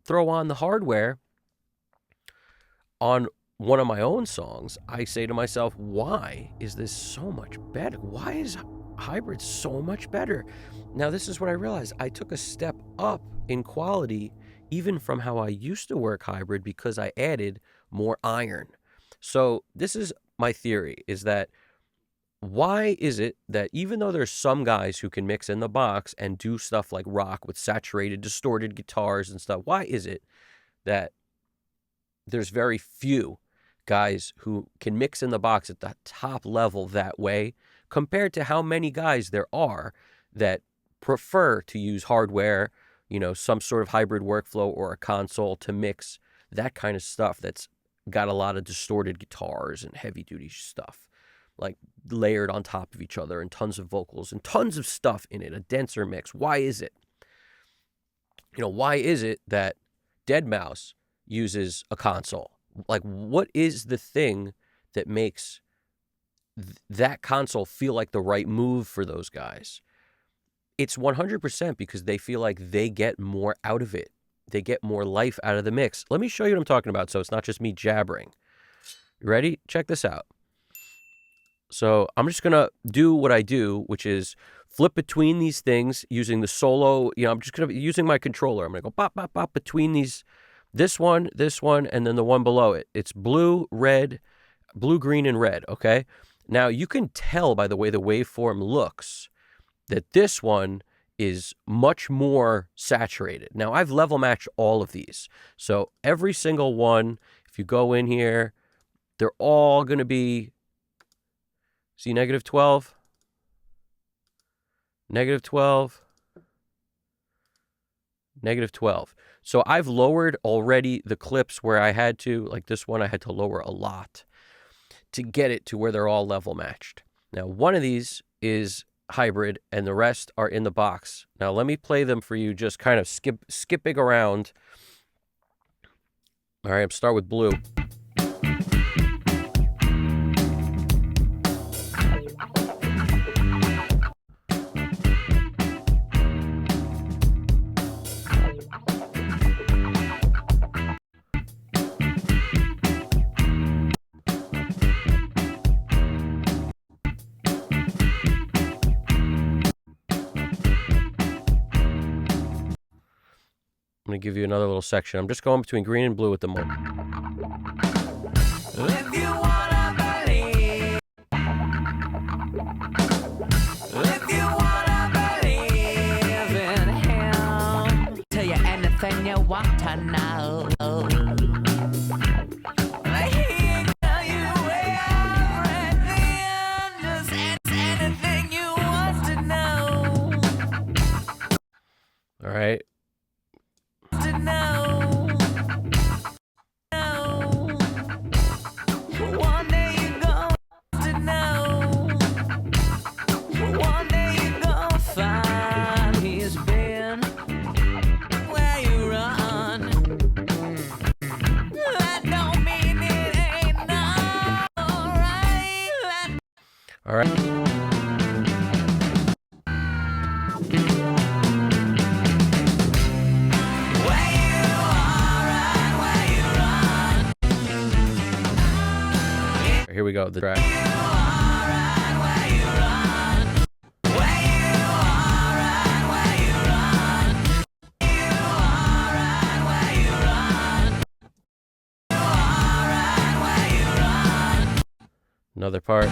throw on the hardware on one of my own songs, I say to myself, why is this so much better? Why is hybrid so much better? Now, this is what I realized. I took a step up in quality even from how I used to work hybrid because I added more iron. So this is my theory, is that why is it that even though there's some guys who can mix in the box and do stuff like rock with saturated, distorted guitars and stuff, why is it that there's very few guys who can mix in the box at the top level that way compared to how many guys there are that prefer to use hardware, you know, some sort of hybrid workflow or a console to mix that kind of stuff that's got a lot of distorted guitars and heavy duty stuff, like layered on top of each other and tons of vocals and tons of stuff in it, a denser mix. Why is it? You know, why is it that deadmau5 uses a console? Like, what is the thing that makes that console feel like the right move for those guys? It's 100% because they feel like they get more out of it. They get more life out of the mix. Let me show you what I'm talking about so it's not just me jabbering. You ready? Check this out. So I'm just going to do what I do, which is flip between these things using the solo. You know, I'm just going to be using my controller. I'm going to go pop, pop, pop between these, this one, and then the one below it. It's blue, red, blue, green, and red, okay? Now, you can tell by the way the waveform looks that this one is much more saturated. Now, I've level matched all of these. So every single one, if you go in here, they're all going to be, see, -12, -12, -12. So I've lowered already the clips where I had to, like this one, I had to lower a lot to get it to where they're all level matched. Now, one of these is hybrid and the rest are in the box. Now, let me play them for you, just kind of skipping around. All right, I'm start with blue. I'm going to give you another little section. I'm just going between green and blue at the moment. If you wanna believe, if you wanna believe in him, Tell you anything you want to know. he can tell you everything, just anything you want to know. All right. To know. One day you're going to know. One day you're going to find he's been where you run. That don't mean it ain't not alright. All right. Here we go, the track. Another part.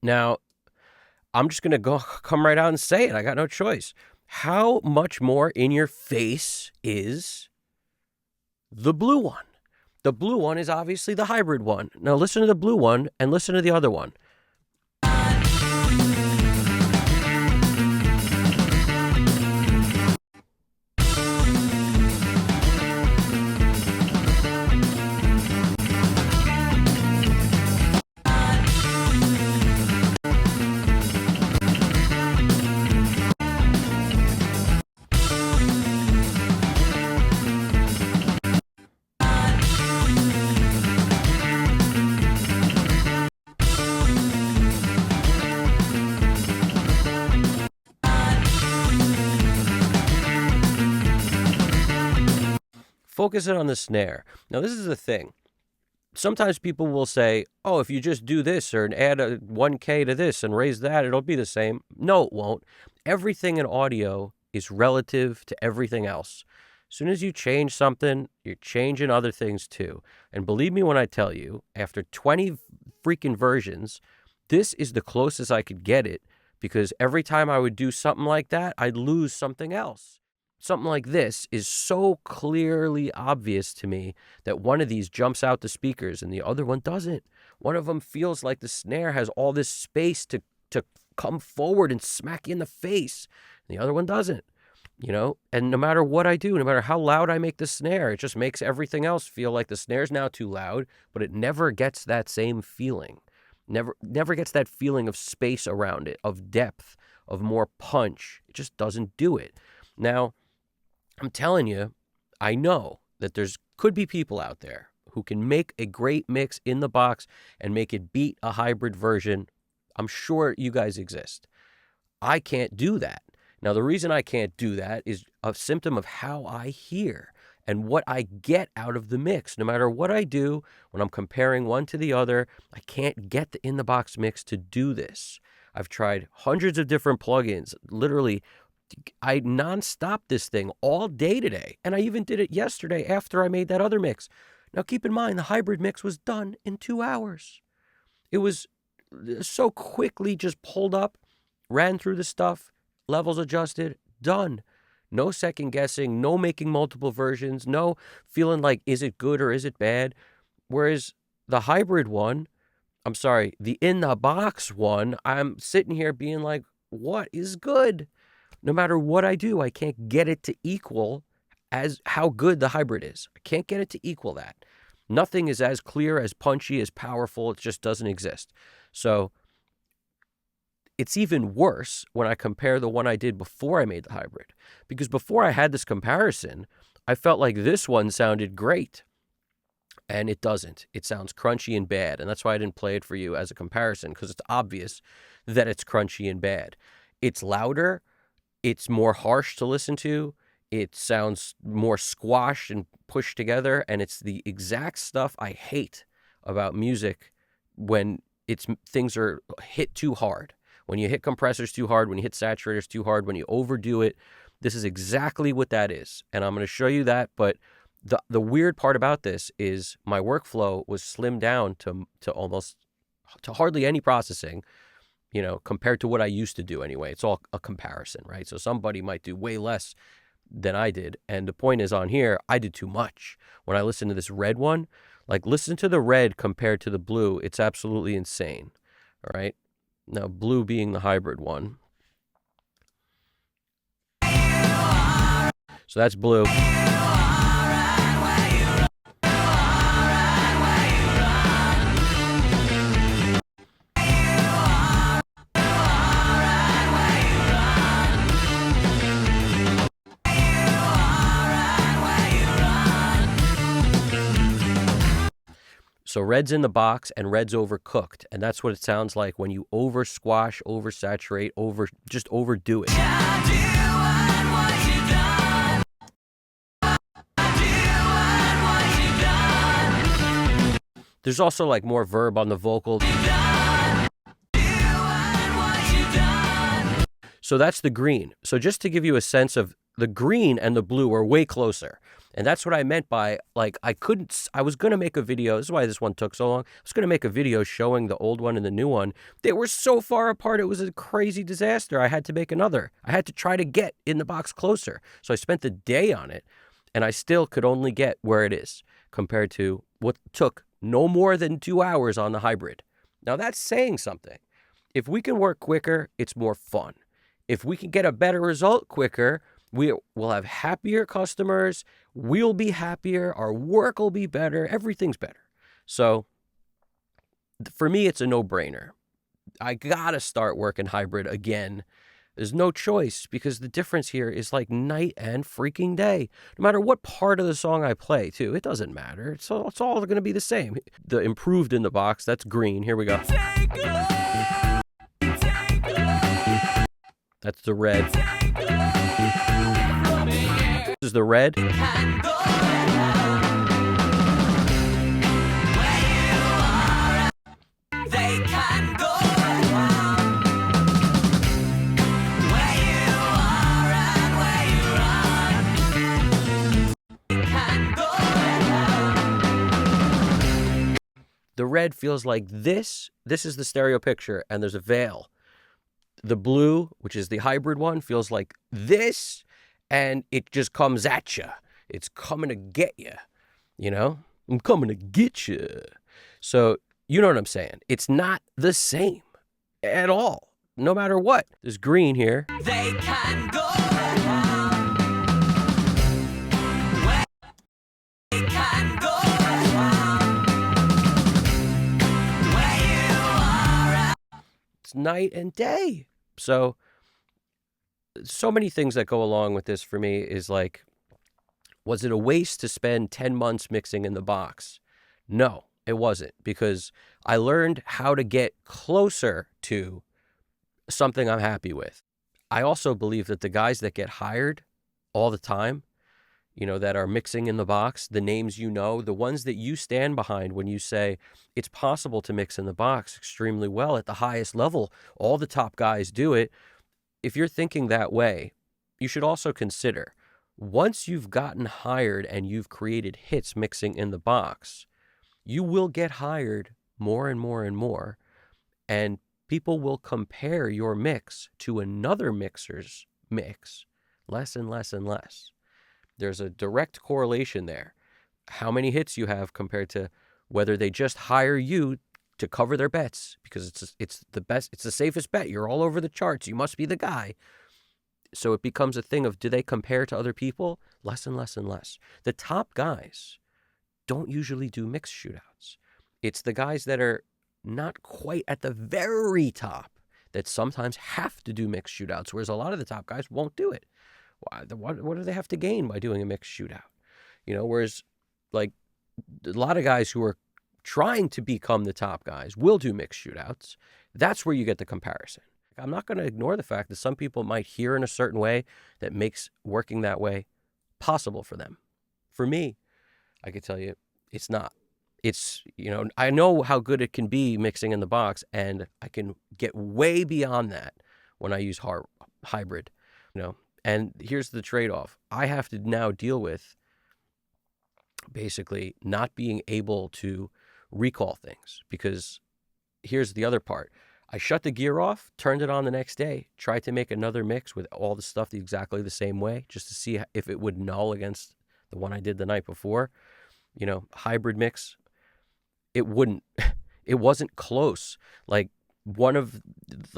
Now, I'm just going to come right out and say it. I got no choice. How much more in your face is the blue one? The blue one is obviously the hybrid one. Now listen to the blue one and listen to the other one. Focus it on the snare. Now, this is the thing. Sometimes people will say, oh, if you just do this or add a 1K to this and raise that, it'll be the same. No, it won't. Everything in audio is relative to everything else. As soon as you change something, you're changing other things too. And believe me when I tell you, after 20 freaking versions, this is the closest I could get it, because every time I would do something like that, I'd lose something else. Something like this is so clearly obvious to me that one of these jumps out the speakers and the other one doesn't. One of them feels like the snare has all this space to come forward and smack you in the face. And the other one doesn't, you know? And no matter what I do, no matter how loud I make the snare, it just makes everything else feel like the snare's now too loud, but it never gets that same feeling. Never gets that feeling of space around it, of depth, of more punch. It just doesn't do it. Now, I'm telling you, I know that could be people out there who can make a great mix in the box and make it beat a hybrid version. I'm sure you guys exist. I can't do that. Now, the reason I can't do that is a symptom of how I hear and what I get out of the mix. No matter what I do, when I'm comparing one to the other, I can't get the in-the-box mix to do this. I've tried hundreds of different plugins, literally. I nonstop this thing all day today, and I even did it yesterday after I made that other mix. Now, keep in mind, the hybrid mix was done in 2 hours. It was so quickly just pulled up, ran through the stuff, levels adjusted, done. No second guessing, no making multiple versions, no feeling like, is it good or is it bad? Whereas the hybrid one, the in-the-box one, I'm sitting here being like, what is good? No matter what I do, I can't get it to equal as how good the hybrid is. I can't get it to equal that. Nothing is as clear, as punchy, as powerful. It just doesn't exist. So it's even worse when I compare the one I did before I made the hybrid. Because before I had this comparison, I felt like this one sounded great. And it doesn't. It sounds crunchy and bad. And that's why I didn't play it for you as a comparison, because it's obvious that it's crunchy and bad. It's louder. It's more harsh to listen to. It sounds more squashed and pushed together. And it's the exact stuff I hate about music when things are hit too hard. When you hit compressors too hard, when you hit saturators too hard, when you overdo it. This is exactly what that is. And I'm going to show you that. But the weird part about this is my workflow was slimmed down to hardly any processing. You know, compared to what I used to do anyway. It's all a comparison, right? So somebody might do way less than I did. And the point is, on here, I did too much. When I listen to this red one, like, listen to the red compared to the blue. It's absolutely insane. All right. Now, blue being the hybrid one. So that's blue. So red's in the box and red's overcooked. And that's what it sounds like when you over squash, over saturate, just overdo it. There's also like more verb on the vocal. So that's the green. So just to give you a sense of the green and the blue are way closer. And that's what I meant by, like, I was going to make a video. This is why this one took so long. I was going to make a video showing the old one and the new one. They were so far apart. It was a crazy disaster. I had to make another. I had to try to get in the box closer. So I spent the day on it, and I still could only get where it is compared to what took no more than 2 hours on the hybrid. Now, that's saying something. If we can work quicker, it's more fun. If we can get a better result quicker, we'll have happier customers, we'll be happier, our work will be better, everything's better. So for me, it's a no-brainer. I gotta start working hybrid again. There's no choice, because the difference here is like night and freaking day. No matter what part of the song I play, too, it doesn't matter. It's all going to be the same. The improved in the box, that's green. Here we go. That's the red. This is the red. The red feels like this. This is the stereo picture, and there's a veil. The blue, which is the hybrid one, feels like this, and it just comes at you. It's coming to get you, you know? I'm coming to get you. So, you know what I'm saying? It's not the same at all, no matter what. There's green here. They can go around. They can go around. Where you are. It's night and day. So many things that go along with this for me is like, was it a waste to spend 10 months mixing in the box? No, it wasn't, because I learned how to get closer to something I'm happy with. I also believe that the guys that get hired all the time, you know, that are mixing in the box, the names you know, the ones that you stand behind when you say it's possible to mix in the box extremely well at the highest level, all the top guys do it. If you're thinking that way, you should also consider, once you've gotten hired and you've created hits mixing in the box, you will get hired more and more and more, and people will compare your mix to another mixer's mix less and less and less. There's a direct correlation there. How many hits you have compared to whether they just hire you to cover their bets, because it's the best, it's the safest bet. You're all over the charts. You must be the guy. So it becomes a thing of, do they compare to other people? Less and less and less. The top guys don't usually do mix shootouts. It's the guys that are not quite at the very top that sometimes have to do mix shootouts, whereas a lot of the top guys won't do it. What do they have to gain by doing a mixed shootout? You know, whereas like a lot of guys who are trying to become the top guys will do mixed shootouts. That's where you get the comparison. I'm not going to ignore the fact that some people might hear in a certain way that makes working that way possible for them. For me, I can tell you, it's not. It's, you know, I know how good it can be mixing in the box, and I can get way beyond that when I use hybrid, you know. And here's the trade-off. I have to now deal with basically not being able to recall things, because here's the other part. I shut the gear off, turned it on the next day, tried to make another mix with all the stuff exactly the same way, just to see if it would null against the one I did the night before. You know, hybrid mix, it wouldn't. It wasn't close. Like one of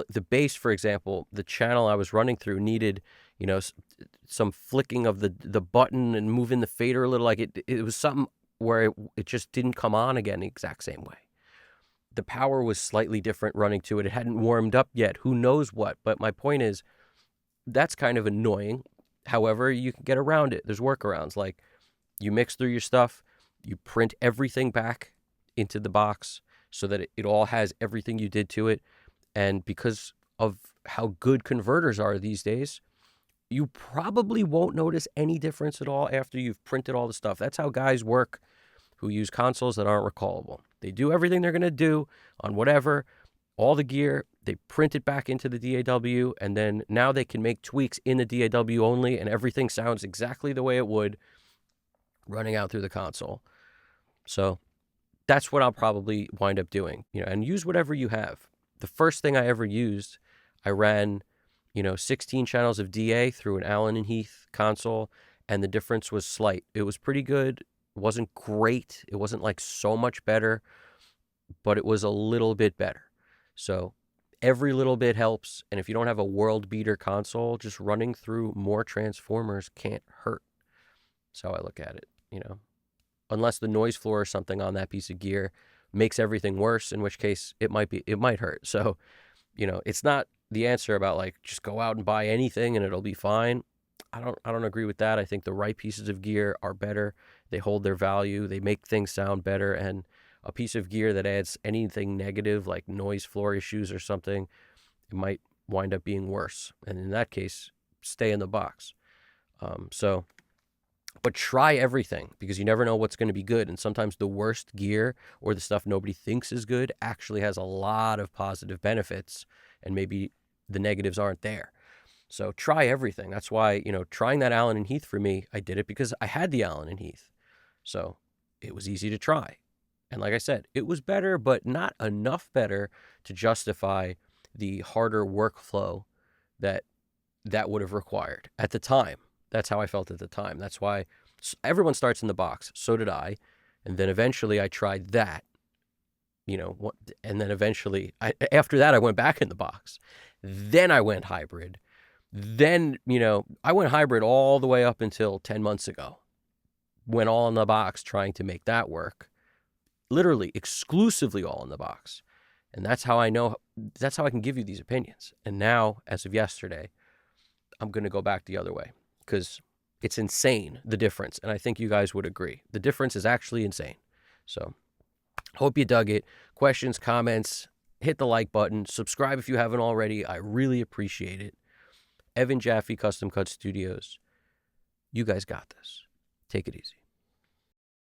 the bass, for example, the channel I was running through needed, you know, some flicking of the button and moving the fader a little. Like it was something where it just didn't come on again the exact same way. The power was slightly different running to it. It hadn't warmed up yet. Who knows what? But my point is, that's kind of annoying. However, you can get around it. There's workarounds. Like you mix through your stuff, you print everything back into the box so that it all has everything you did to it. And because of how good converters are these days, you probably won't notice any difference at all after you've printed all the stuff. That's how guys work who use consoles that aren't recallable. They do everything they're going to do on whatever. all the gear, they print it back into the DAW, and then now they can make tweaks in the DAW only, and everything sounds exactly the way it would running out through the console. So that's what I'll probably wind up doing, and use whatever you have. The first thing I ever used, I ran, 16 channels of DA through an Allen and Heath console, and the difference was slight. It was pretty good. It wasn't great. It wasn't like so much better, but it was a little bit better. So every little bit helps. And if you don't have a world beater console, just running through more transformers can't hurt. That's how I look at it, unless the noise floor or something on that piece of gear makes everything worse, in which case it might hurt. So, it's not the answer about like just go out and buy anything and it'll be fine. I don't agree with that. I think the right pieces of gear are better. They hold their value. They make things sound better. And a piece of gear that adds anything negative, like noise floor issues or something, it might wind up being worse. And in that case, stay in the box. But try everything, because you never know what's going to be good. And sometimes the worst gear or the stuff nobody thinks is good actually has a lot of positive benefits, and maybe the negatives aren't there. So try everything. That's why, trying that Allen and Heath for me, I did it because I had the Allen and Heath. So it was easy to try. And like I said, it was better, but not enough better to justify the harder workflow that would have required at the time. That's how I felt at the time. That's why everyone starts in the box. So did I. And then eventually I tried that, and then eventually after that, I went back in the box. Then I went hybrid. Then, I went hybrid all the way up until 10 months ago. Went all in the box trying to make that work. Literally, exclusively all in the box. And that's how I can give you these opinions. And now, as of yesterday, I'm going to go back the other way, because it's insane, the difference. And I think you guys would agree. The difference is actually insane. So, hope you dug it. Questions, comments, hit the like button. Subscribe if you haven't already. I really appreciate it. Evan Jaffe, Custom Cut Studios. You guys got this. Take it easy.